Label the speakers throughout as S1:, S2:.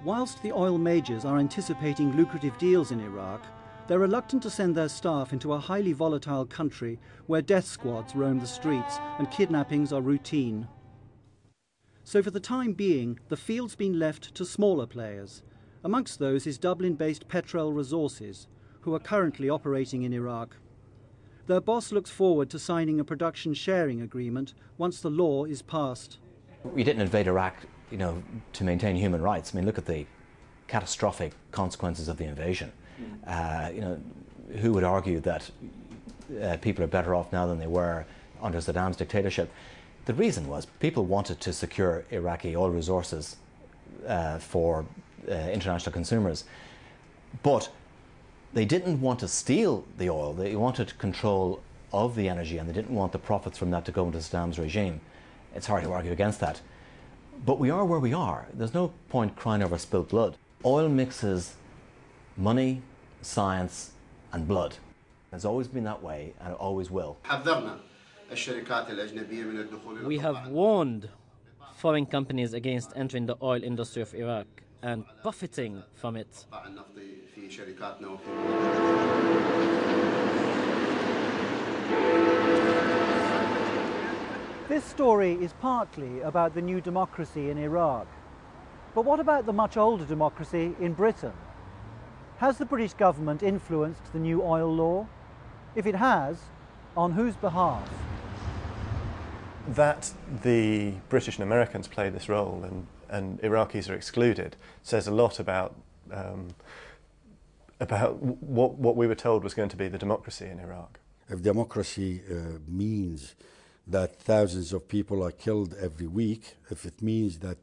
S1: Whilst the oil majors are anticipating lucrative deals in Iraq, they're reluctant to send their staff into a highly volatile country where death squads roam the streets and kidnappings are routine. So for the time being, the field's been left to smaller players. Amongst those is Dublin-based Petraeus Resources, who are currently operating in Iraq. Their boss looks forward to signing a production sharing agreement once the law is passed.
S2: We didn't invade Iraq, to maintain human rights. I mean, look at the catastrophic consequences of the invasion. Who would argue that people are better off now than they were under Saddam's dictatorship? The reason was people wanted to secure Iraqi oil resources for international consumers, but they didn't want to steal the oil. They wanted control of the energy, and they didn't want the profits from that to go into Saddam's regime. It's hard to argue against that. But we are where we are. There's no point crying over spilt blood. Oil mixes money, science and blood. It's always been that way, and it always will.
S3: We have warned foreign companies against entering the oil industry of Iraq and profiting from it.
S1: This story is partly about the new democracy in Iraq. But what about the much older democracy in Britain? Has the British government influenced the new oil law? If it has, on whose behalf?
S4: That the British and Americans play this role and Iraqis are excluded says a lot about what we were told was going to be the democracy in Iraq.
S5: If democracy means that thousands of people are killed every week, if it means that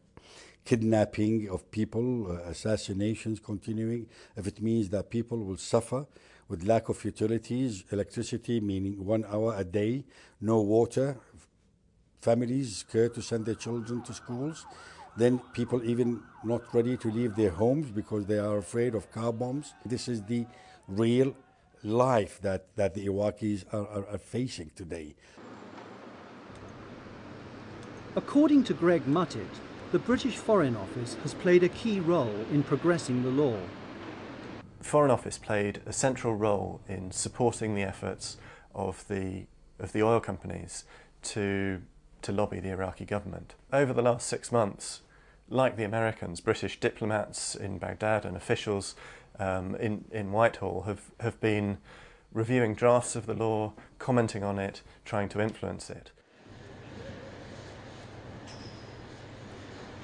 S5: kidnapping of people, assassinations continuing, if it means that people will suffer with lack of utilities, electricity meaning 1 hour a day, no water, families scared to send their children to schools, then people even not ready to leave their homes because they are afraid of car bombs. This is the real life that the Iraqis are facing today.
S1: According to Greg Mutted, the British Foreign Office has played a key role in progressing the law.
S4: The Foreign Office played a central role in supporting the efforts of the oil companies to lobby the Iraqi government. Over the last 6 months, like the Americans, British diplomats in Baghdad and officials in Whitehall have been reviewing drafts of the law, commenting on it, trying to influence it.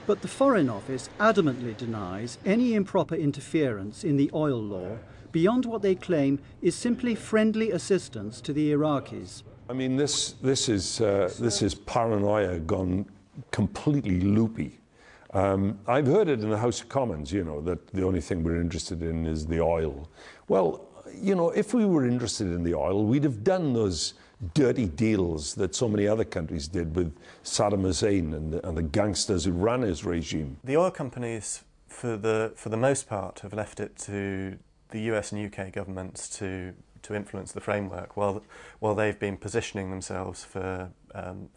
S1: But the Foreign Office adamantly denies any improper interference in the oil law beyond what they claim is simply friendly assistance to the Iraqis.
S6: I mean, this is paranoia gone completely loopy. I've heard it in the House of Commons, that the only thing we're interested in is the oil. Well, if we were interested in the oil, we'd have done those dirty deals that so many other countries did with Saddam Hussein and the gangsters who ran his regime.
S4: The oil companies, for the most part, have left it to the US and UK governments to influence the framework while they've been positioning themselves for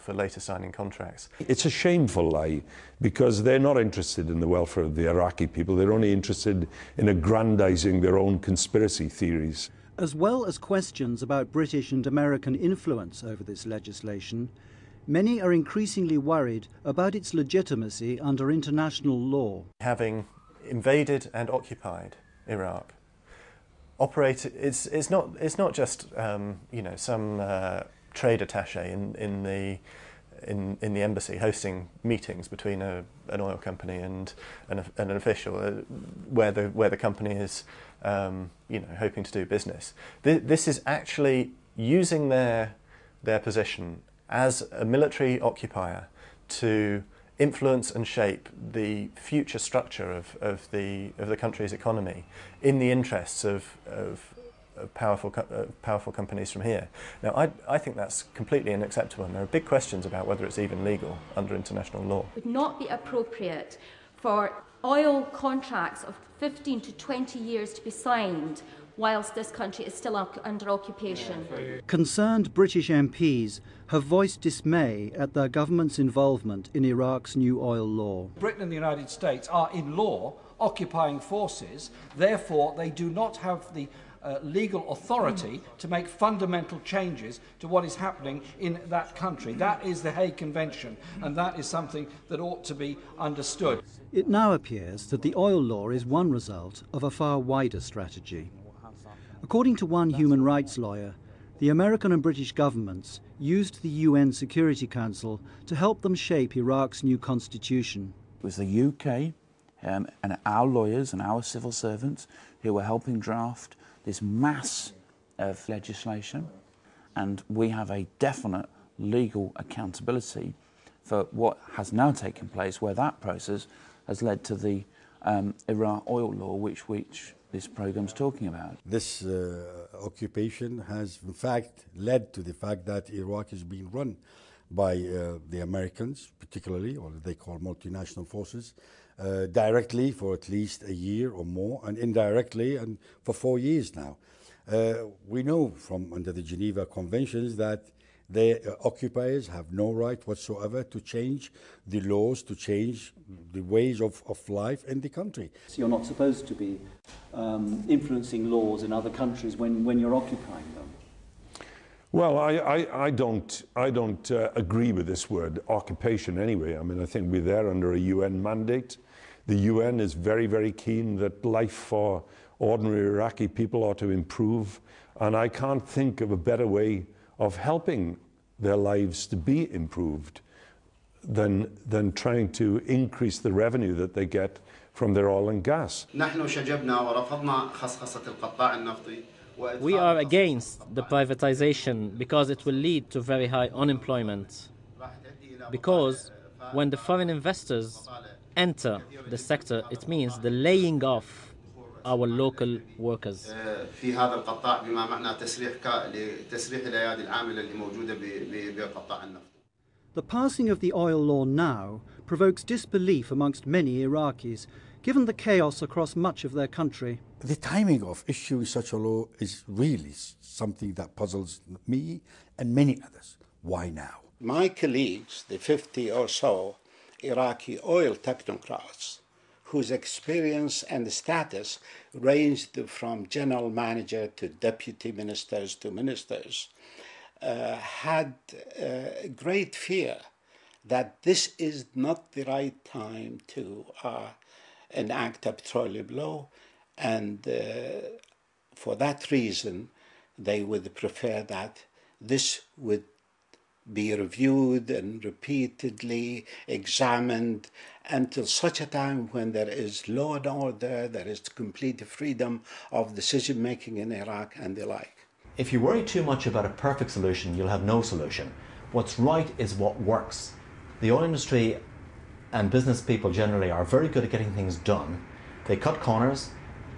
S4: later signing contracts.
S6: It's a shameful lie, because they're not interested in the welfare of the Iraqi people. They're only interested in aggrandizing their own conspiracy theories.
S1: As well as questions about British and American influence over this legislation, many are increasingly worried about its legitimacy under international law.
S4: Having invaded and occupied Iraq, it's not just some trade attaché in the embassy hosting meetings between an oil company and an official where the company is hoping to do business. This is actually using their position as a military occupier to influence and shape the future structure of the country's economy in the interests of powerful companies from here. Now, I think that's completely unacceptable, and there are big questions about whether it's even legal under international law.
S7: It would not be appropriate for oil contracts of 15 to 20 years to be signed whilst this country is still under occupation.
S1: Concerned British MPs have voiced dismay at their government's involvement in Iraq's new oil law.
S8: Britain and the United States are, in law, occupying forces. Therefore, they do not have the legal authority to make fundamental changes to what is happening in that country. That is the Hague Convention, and that is something that ought to be understood.
S1: It now appears that the oil law is one result of a far wider strategy. According to one human rights lawyer, the American and British governments used the UN Security Council to help them shape Iraq's new constitution.
S9: It was the UK and our lawyers and our civil servants who were helping draft this mass of legislation, and we have a definite legal accountability for what has now taken place, where that process has led to the Iraq oil law, which this program's talking about.
S5: This occupation has in fact led to the fact that Iraq is being run by the Americans, particularly, or they call multinational forces, directly for at least a year or more, and indirectly and for 4 years now. We know from under the Geneva Conventions that the occupiers have no right whatsoever to change the laws, to change the ways of life in the country.
S1: So you're not supposed to be influencing laws in other countries when you're occupying them?
S6: Well, I don't agree with this word, occupation, anyway. I mean, I think we're there under a UN mandate. The UN is very, very keen that life for ordinary Iraqi people ought to improve, and I can't think of a better way of helping their lives to be improved than trying to increase the revenue that they get from their oil and gas.
S3: We are against the privatization because it will lead to very high unemployment. Because when the foreign investors enter the sector, it means the laying off our local workers.
S1: The passing of the oil law now provokes disbelief amongst many Iraqis, given the chaos across much of their country.
S5: The timing of issuing such a law is really something that puzzles me and many others. Why now?
S10: My colleagues, the 50 or so Iraqi oil technocrats, whose experience and status ranged from general manager to deputy ministers to ministers, had great fear that this is not the right time to enact a petroleum law, and for that reason they would prefer that this would be reviewed and repeatedly examined until such a time when there is law and order, there is complete freedom of decision-making in Iraq and the like.
S2: If you worry too much about a perfect solution, you'll have no solution. What's right is what works. The oil industry and business people generally are very good at getting things done. They cut corners,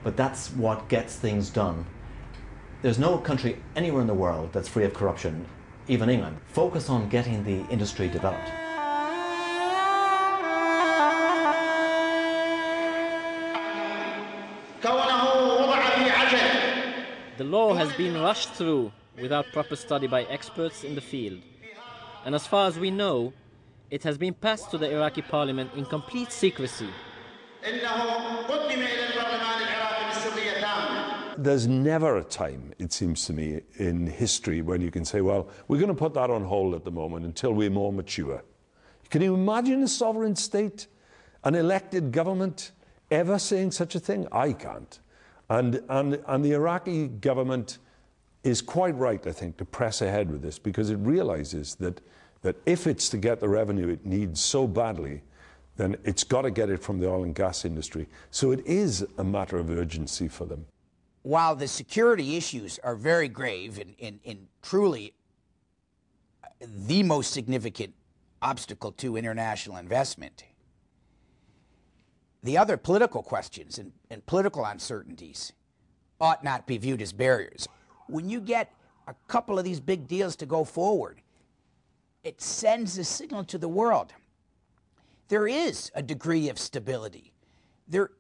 S2: but that's what gets things done. There's no country anywhere in the world that's free of corruption, even England. Focus on getting the industry developed.
S3: The law has been rushed through without proper study by experts in the field. And as far as we know, it has been passed to the Iraqi parliament in complete secrecy.
S6: There's never a time, it seems to me, in history when you can say, well, we're going to put that on hold at the moment until we're more mature. Can you imagine a sovereign state, an elected government, ever saying such a thing? I can't. And the Iraqi government is quite right, I think, to press ahead with this, because it realizes that if it's to get the revenue it needs so badly, then it's got to get it from the oil and gas industry. So it is a matter of urgency for them.
S11: While the security issues are very grave and truly the most significant obstacle to international investment, the other political questions and political uncertainties ought not be viewed as barriers. When you get a couple of these big deals to go forward, it sends a signal to the world. There is a degree of stability. There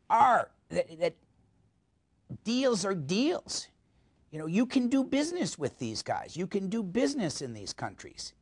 S11: are, that deals are deals. You know, you can do business with these guys. You can do business in these countries.